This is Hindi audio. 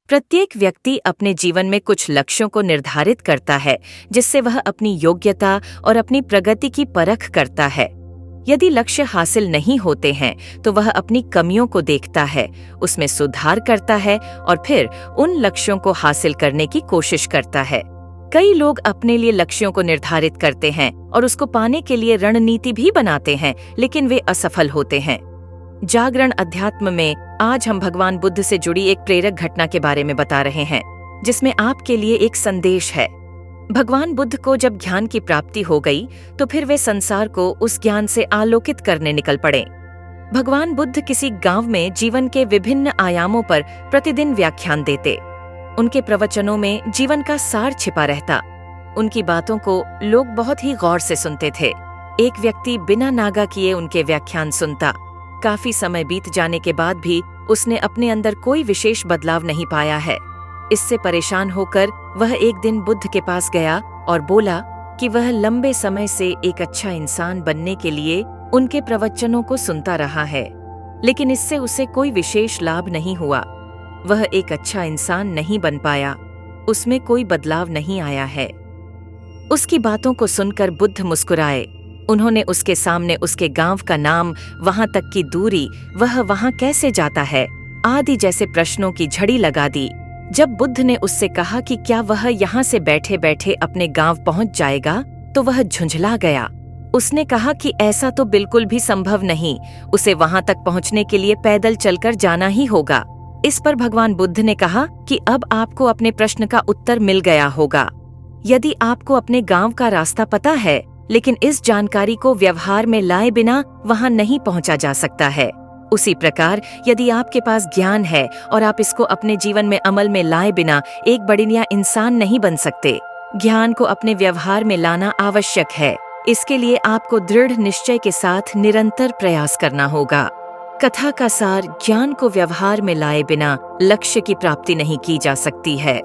प्रत्येक व्यक्ति अपने जीवन में कुछ लक्ष्यों को निर्धारित करता है, जिससे वह अपनी योग्यता और अपनी प्रगति की परख करता है। यदि लक्ष्य हासिल नहीं होते हैं तो वह अपनी कमियों को देखता है, उसमें सुधार करता है और फिर उन लक्ष्यों को हासिल करने की कोशिश करता है। कई लोग अपने लिए लक्ष्यों को निर्धारित करते हैं और उसको पाने के लिए रणनीति भी बनाते हैं, लेकिन वे असफल होते हैं। जागरण अध्यात्म में आज हम भगवान बुद्ध से जुड़ी एक प्रेरक घटना के बारे में बता रहे हैं, जिसमें आपके लिए एक संदेश है। भगवान बुद्ध को जब ज्ञान की प्राप्ति हो गई तो फिर वे संसार को उस ज्ञान से आलोकित करने निकल पड़े। भगवान बुद्ध किसी गांव में जीवन के विभिन्न आयामों पर प्रतिदिन व्याख्यान देते। उनके प्रवचनों में जीवन का सार छिपा रहता। उनकी बातों को लोग बहुत ही गौर से सुनते थे। एक व्यक्ति बिना नागा किए उनके व्याख्यान सुनता। काफी समय बीत जाने के बाद भी उसने अपने अंदर कोई विशेष बदलाव नहीं पाया है। इससे परेशान होकर वह एक दिन बुद्ध के पास गया और बोला कि वह लंबे समय से एक अच्छा इंसान बनने के लिए उनके प्रवचनों को सुनता रहा है, लेकिन इससे उसे कोई विशेष लाभ नहीं हुआ। वह एक अच्छा इंसान नहीं बन पाया, उसमें कोई बदलाव नहीं आया है। उसकी बातों को सुनकर बुद्ध मुस्कुराए। उन्होंने उसके सामने उसके गांव का नाम, वहां तक की दूरी, वह वहां कैसे जाता है आदि जैसे प्रश्नों की झड़ी लगा दी। जब बुद्ध ने उससे कहा कि क्या वह यहाँ से बैठे बैठे अपने गांव पहुंच जाएगा, तो वह झुंझला गया। उसने कहा कि ऐसा तो बिल्कुल भी संभव नहीं, उसे वहां तक पहुंचने के लिए पैदल चलकर जाना ही होगा। इस पर भगवान बुद्ध ने कहा कि अब आपको अपने प्रश्न का उत्तर मिल गया होगा। यदि आपको अपने गांव का रास्ता पता है, लेकिन इस जानकारी को व्यवहार में लाए बिना वहां नहीं पहुंचा जा सकता है, उसी प्रकार यदि आपके पास ज्ञान है और आप इसको अपने जीवन में अमल में लाए बिना एक बढ़िया इंसान नहीं बन सकते। ज्ञान को अपने व्यवहार में लाना आवश्यक है। इसके लिए आपको दृढ़ निश्चय के साथ निरंतर प्रयास करना होगा। कथा का सार, ज्ञान को व्यवहार में लाए बिना लक्ष्य की प्राप्ति नहीं की जा सकती है।